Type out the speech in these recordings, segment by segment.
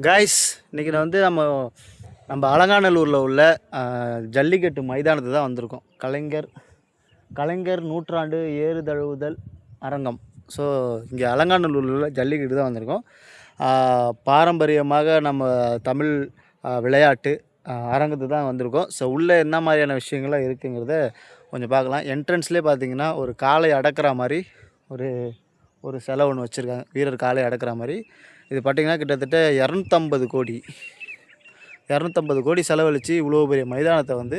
Guys இன்றைக்கி நான் வந்து நம்ம அலங்காநல்லூரில் உள்ள ஜல்லிக்கட்டு மைதானத்து தான் வந்திருக்கோம். கலைஞர் நூற்றாண்டு ஏறுதழுவுதல் அரங்கம். ஸோ இங்கே அலங்காநல்லூரில் உள்ள ஜல்லிக்கட்டு தான் வந்திருக்கோம். பாரம்பரியமாக நம்ம தமிழ் விளையாட்டு அரங்கத்து தான் வந்திருக்கோம். ஸோ உள்ளே என்ன மாதிரியான விஷயங்கள்லாம் இருக்குங்கிறத கொஞ்சம் பார்க்கலாம். என்ட்ரன்ஸ்லேயே பார்த்தீங்கன்னா ஒரு காளை அடக்கிற மாதிரி ஒரு சிலை ஒன்று வச்சுருக்காங்க. வீரர் காளை அடக்கிற மாதிரி. இது பார்த்திங்கன்னா கிட்டத்தட்ட 250 கோடி செலவழித்து இவ்வளோ பெரிய மைதானத்தை வந்து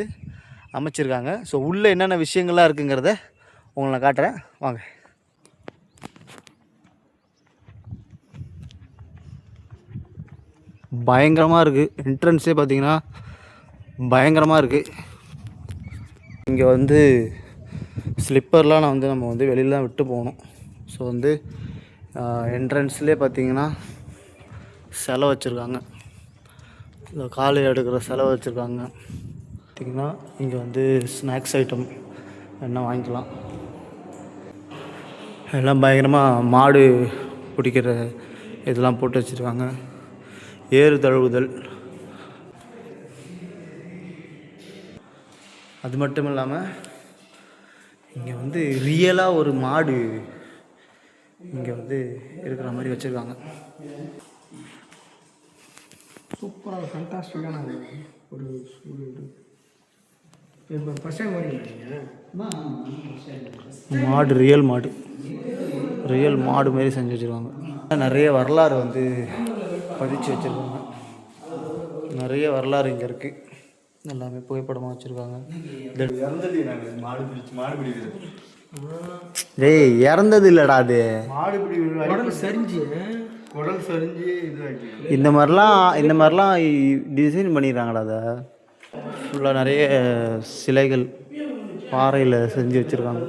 அமைச்சிருக்காங்க. ஸோ உள்ளே என்னென்ன விஷயங்கள்லாம் இருக்குங்கிறத உங்களை நான் காட்டுறேன், வாங்க. பயங்கரமாக இருக்குது. என்ட்ரன்ஸே பார்த்திங்கன்னா பயங்கரமாக இருக்குது. இங்கே வந்து ஸ்லிப்பர்லாம் நம்ம வந்து வெளியில் தான் விட்டு போகணும். ஸோ வந்து என்ட்ரன்ஸ்லேயே பார்த்திங்கன்னா சிலை வச்சுருக்காங்க. இந்த காலை எடுக்கிற செலவு வச்சுருக்காங்க. பார்த்திங்கன்னா இங்கே வந்து ஸ்நாக்ஸ் ஐட்டம் என்ன வாங்கிக்கலாம். எல்லாம் பயங்கரமாக மாடு பிடிக்கிற இதெல்லாம் போட்டு வச்சுருக்காங்க. ஏறு தழுவுதல், அது மட்டும் இல்லாமல் இங்கே வந்து ரியலாக ஒரு மாடு இங்கே வந்து இருக்கிற மாதிரி வச்சுருக்காங்க. சூப்பராக ஃபேண்டாஸ்டிக்கான ஒரு இப்போ பசங்க மாடு ரியல் மாடு மாரி செஞ்சு வச்சுருக்காங்க. நிறைய வரலாறு வந்து பதிச்சு வச்சுருக்காங்க. நிறைய வரலாறு இங்கே இருக்குது. எல்லாமே புகைப்படமாக வச்சுருக்காங்க. டேய் இறந்தது இல்லைடா, அது குடல் சரிஞ்சு இந்த மாதிரிலாம் டிசைன் பண்ணிடுறாங்கடா. அதை ஃபுல்லாக நிறைய சிலைகள் பாறையில் செஞ்சு வச்சுருக்காங்க.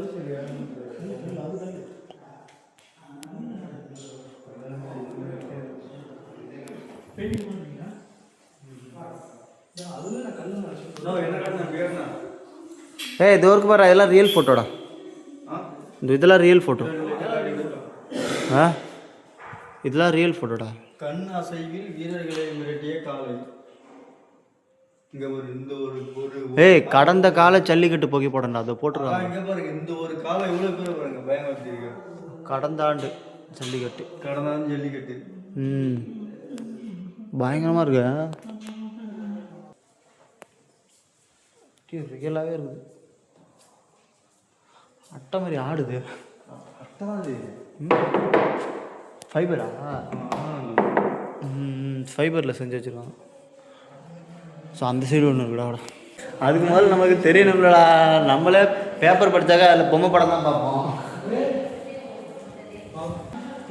தோருக்கு பாரு, அதெல்லாம் ரியல் ஃபோட்டோடா. இதெல்லாம் ரியல் ஃபோட்டோ. இதெல்லாம் ரியல் ஃபோட்டோடா. கண் அசைவில் வீரர்களை மிரட்டிய காலை. கடந்த கால ஜல்லிக்கட்டு புகைப்படம்டா, அதை போட்டுருக்காங்க. இங்க பாருங்க, இந்த ஒரு காலை இவ்வளவு பேர் பாருங்க, பயங்கர. கடந்த ஆண்டு ஜல்லிக்கட்டு. பயங்கரமா இருக்கு. ரியலாகவே இருக்குது. அட்டை மாதிரி ஆடுது. ஃபைபரா? ஃபைபரில் செஞ்சு வச்சுருக்காங்க. ஸோ அந்த சைடு ஒன்று இருக்குடா. அதுக்கு முதல்ல நமக்கு தெரியணும்லடா. நம்மளே பேப்பர் படித்தாக்க அதில் பொம்மை படம் தான் பார்ப்போம்.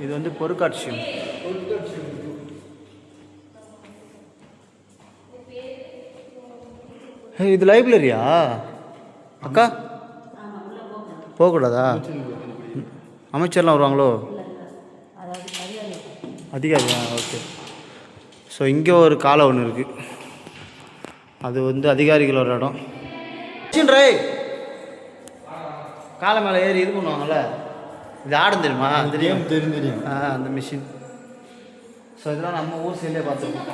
இது வந்து பொருட்காட்சியம். இது லைப்ரரியா அக்கா? போகக்கூடாதா? அமைச்சர்லாம் வருவாங்களோ? அதிகாரியா? ஓகே. ஸோ இங்கே ஒரு காலை ஒன்று இருக்குது. அது வந்து அதிகாரிகள் ஒரு இடம். காலை மேலே ஏறி இது பண்ணுவாங்கள்ல, இது ஆடும் தெரியுமா? தெரியும். அந்த மிஷின். ஸோ இதெல்லாம் நம்ம ஊர் சைட்லேயே பார்த்துருக்கோம்.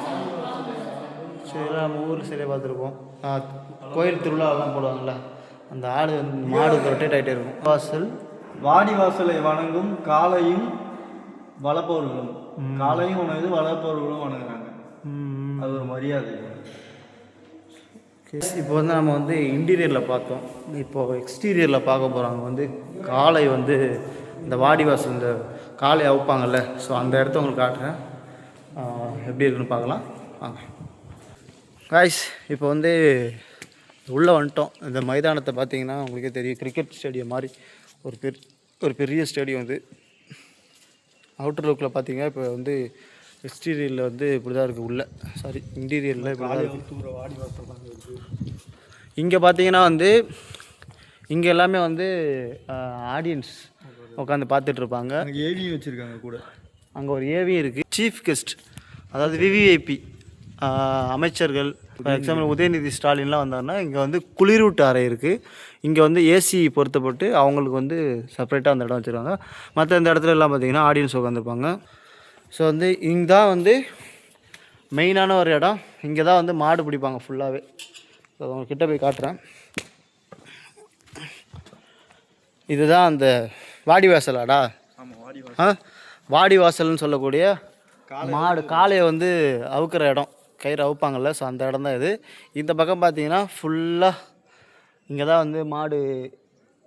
கோயில் திருவிழாவெல்லாம் போடுவாங்கள்ல, அந்த மாடு ரொட்டேட் ஆகிட்டே இருக்கும். வாடிவாசலை வணங்கும் காளையும் வளப்பவர்களும். காளையும் உணவு வளப்பவர்களும் வணங்குறாங்க. அது ஒரு மரியாதை. இப்போ வந்து நம்ம வந்து இன்டீரியரில் பார்த்தோம். இப்போது எக்ஸ்டீரியரில் பார்க்க போகிறாங்க. வந்து காளை வந்து இந்த வாடிவாசல் இந்த காளை அவுப்பாங்கள்ல, ஸோ அந்த இடத்த உங்களுக்கு காட்டுறேன். எப்படி இருக்குன்னு பார்க்கலாம் வாங்க. காய்ஸ் இப்போ வந்து உள்ளே வந்துட்டோம். இந்த மைதானத்தை பார்த்தீங்கன்னா உங்களுக்கே தெரியும், கிரிக்கெட் ஸ்டேடியம் மாதிரி ஒரு பெரிய ஸ்டேடியம். இது அவுட்டர் லுக்கில் பார்த்தீங்கன்னா இப்போ வந்து எக்ஸ்டீரியரில் வந்து இப்படி தான் இருக்குது. இன்டீரியரில் இப்படி தான் இருக்குது. இங்கே பார்த்தீங்கன்னா வந்து இங்கே எல்லாமே வந்து ஆடியன்ஸ் உட்காந்து பார்த்துட்ருப்பாங்க. ஏவி வச்சுருக்காங்க கூட. அங்கே ஒரு ஏவி இருக்குது. சீஃப் கெஸ்ட், அதாவது விவிஐபி அமைச்சர்கள், ஃபார் எக்ஸாம்பிள் உதயநிதி ஸ்டாலின்லாம் வந்தாருன்னா இங்கே வந்து குளிரூட்டு அறை இருக்குது. இங்கே வந்து ஏசி பொருத்தப்பட்டு அவங்களுக்கு வந்து செப்பரேட்டாக அந்த இடம் வச்சுருக்காங்க. மற்ற இந்த இடத்துல எல்லாம் பார்த்திங்கன்னா ஆடியன்ஸ் உட்காந்துருப்பாங்க. ஸோ வந்து இங்கே தான் வந்து மெயினான ஒரு இடம். இங்கே தான் வந்து மாடு பிடிப்பாங்க ஃபுல்லாகவே. ஸோ உங்கள்கிட்ட போய் காட்டுறேன். இதுதான் அந்த வாடி வாசலாடா? ஆமாம், வாடி வாசல். வாடி வாசல்னு சொல்லக்கூடிய மாடு காளையை வந்து அவுக்கிற இடம், கயிறு அவுப்பாங்கள்ல, ஸோ அந்த இடம் தான் இது. இந்த பக்கம் பார்த்தீங்கன்னா ஃபுல்லாக இங்கே தான் வந்து மாடு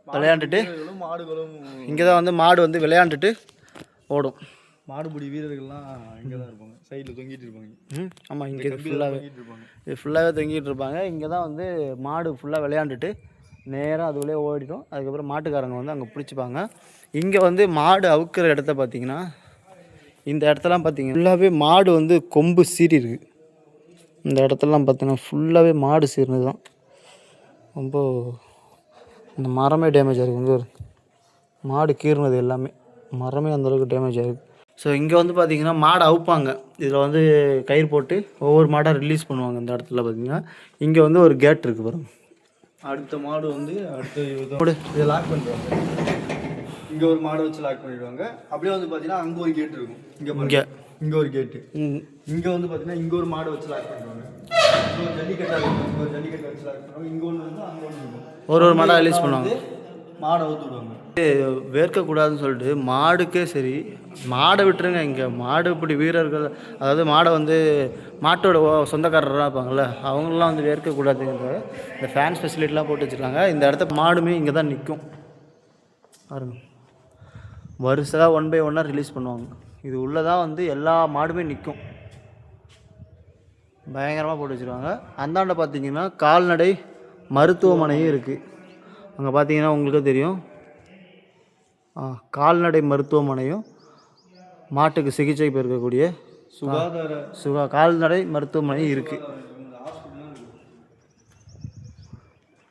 விளையாண்டுட்டு, மாடுகளும் இங்கே தான் வந்து மாடு வந்து விளையாண்டுட்டு ஓடும். மாடுபிடி வீரர்கள்லாம் இங்கே தான் இருப்பாங்க, சைடில் தொங்கிட்டு இருப்பாங்க. ஆமாம், இங்கே ஃபுல்லாகவே இருப்பாங்க. இது ஃபுல்லாகவே தொங்கிட்டு இருப்பாங்க. இங்கே தான் வந்து மாடு ஃபுல்லாக விளையாண்டுட்டு நேராக அதுக்குள்ளே ஓடிடும். அதுக்கப்புறம் மாட்டுக்காரங்க வந்து அங்கே பிடிச்சிப்பாங்க. இங்கே வந்து மாடு அவுக்கிற இடத்த பார்த்தீங்கன்னா, இந்த இடத்தெல்லாம் பார்த்தீங்கன்னா ஃபுல்லாகவே மாடு வந்து கொம்பு சீறி இருக்குது. இந்த இடத்துலலாம் பார்த்தீங்கன்னா ஃபுல்லாகவே மாடு சீர்னது தான். ரொம்ப இந்த மரமே டேமேஜ் ஆகிருக்கு. வந்து ஒரு மாடு கீறினது எல்லாமே மரமே அந்தளவுக்கு டேமேஜ் ஆகிருக்கு. ஸோ இங்கே வந்து பார்த்திங்கன்னா மாடு அவுப்பாங்க. இதில் வந்து கயிறு போட்டு ஒவ்வொரு மாடாக ரிலீஸ் பண்ணுவாங்க. இந்த இடத்துல பார்த்திங்கன்னா இங்கே வந்து ஒரு கேட் இருக்குது பாருங்க. அடுத்த மாடு வந்து அடுத்த இதை லாக் பண்ணுறாங்க. இங்கே ஒரு மாடு வச்சு லாக் பண்ணிடுவாங்க. அப்படியே வந்து பார்த்தீங்கன்னா அங்கே ஒரு கேட் இருக்கும். இங்கே ஒரு கேட்டு. இங்கே வந்து பார்த்தீங்கன்னா இங்கே ஒரு மாடு வச்சு லாக் பண்ணுவாங்க. ஒரு ஜல்லிக்கட்டாக இருக்கும், ஒரு ஜல்லிக்கட்டை வச்சு லாக் பண்ணுவாங்க. இங்கே ஒன்று வந்து அங்கே ஒன்று இருக்கும். ஒரு மாடாக ரிலீஸ் பண்ணுவாங்க. மாடை ஊற்றி விடுவாங்க. வேர்க்கக்கூடாதுன்னு சொல்லிட்டு மாடுக்கே சரி, மாடை விட்டுருங்க. இங்கே மாடு இப்படி வீரர்கள், அதாவது மாடை வந்து மாட்டோட சொந்தக்காரராக இருப்பாங்கள்ல, அவங்களெலாம் வந்து வேர்க்கக்கூடாதுங்கிற இந்த ஃபேன்ஸ் ஃபெசிலிட்டிலாம் போட்டு வச்சுருக்காங்க. இந்த இடத்த மாடுமே இங்கே தான் நிற்கும் பாருங்க. வருஷம் 1 by 1 ரிலீஸ் பண்ணுவாங்க. இது உள்ளே தான் வந்து எல்லா மாடுமே நிற்கும். பயங்கரமாக போட்டு வச்சுருவாங்க. அந்தாண்ட பார்த்தீங்கன்னா கால்நடை மருத்துவமனையும் இருக்குது. அங்கே பார்த்தீங்கன்னா உங்களுக்கு தெரியும், கால்நடை மருத்துவமனையும் மாட்டுக்கு சிகிச்சை பெறக்கூடிய கால்நடை மருத்துவமனையும் இருக்குது.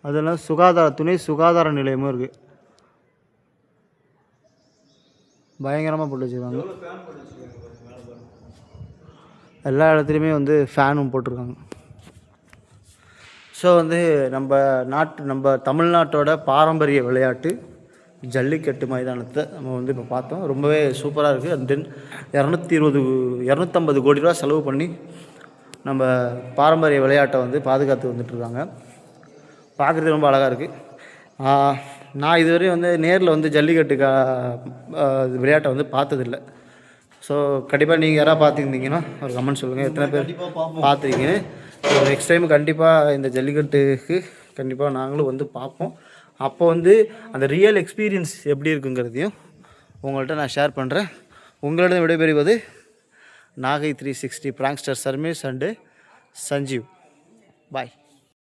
அதெல்லாம் துணை சுகாதார நிலையமும் இருக்குது. பயங்கரமாக போட்டு வச்சுருக்காங்க. எல்லா இடத்துலையுமே வந்து ஃபேனும் போட்டிருக்காங்க. ஸோ வந்து நம்ம தமிழ்நாட்டோட பாரம்பரிய விளையாட்டு ஜல்லிக்கட்டு மைதானத்தை நம்ம வந்து இப்போ பார்த்தோம். ரொம்பவே சூப்பராக இருக்குது. அண்ட் தென் 250 கோடி ரூபா செலவு பண்ணி நம்ம பாரம்பரிய விளையாட்டை வந்து பாதுகாத்து வந்துட்டுருக்காங்க. பார்க்குறதுக்கு ரொம்ப அழகாக இருக்குது. நான் இதுவரையும் வந்து நேரில் வந்து ஜல்லிக்கட்டு விளையாட்டை வந்து பார்த்ததில்லை. ஸோ கண்டிப்பாக நீங்கள் யாராவது பார்த்துருந்தீங்கன்னா ஒரு கமெண்ட் சொல்லுங்கள், எத்தனை பேர் பார்த்துருக்கீங்கன்னு. ஸோ நெக்ஸ்ட் டைம் கண்டிப்பாக இந்த ஜல்லிக்கட்டுக்கு கண்டிப்பாக நாங்களும் வந்து பார்ப்போம். அப்போ வந்து அந்த ரியல் எக்ஸ்பீரியன்ஸ் எப்படி இருக்குங்கிறதையும் உங்கள்கிட்ட நான் ஷேர் பண்ணுறேன். உங்களிடம் விடைபெறுவது Nagai 360 prankster Sarmesh and Sanjeev. Bye.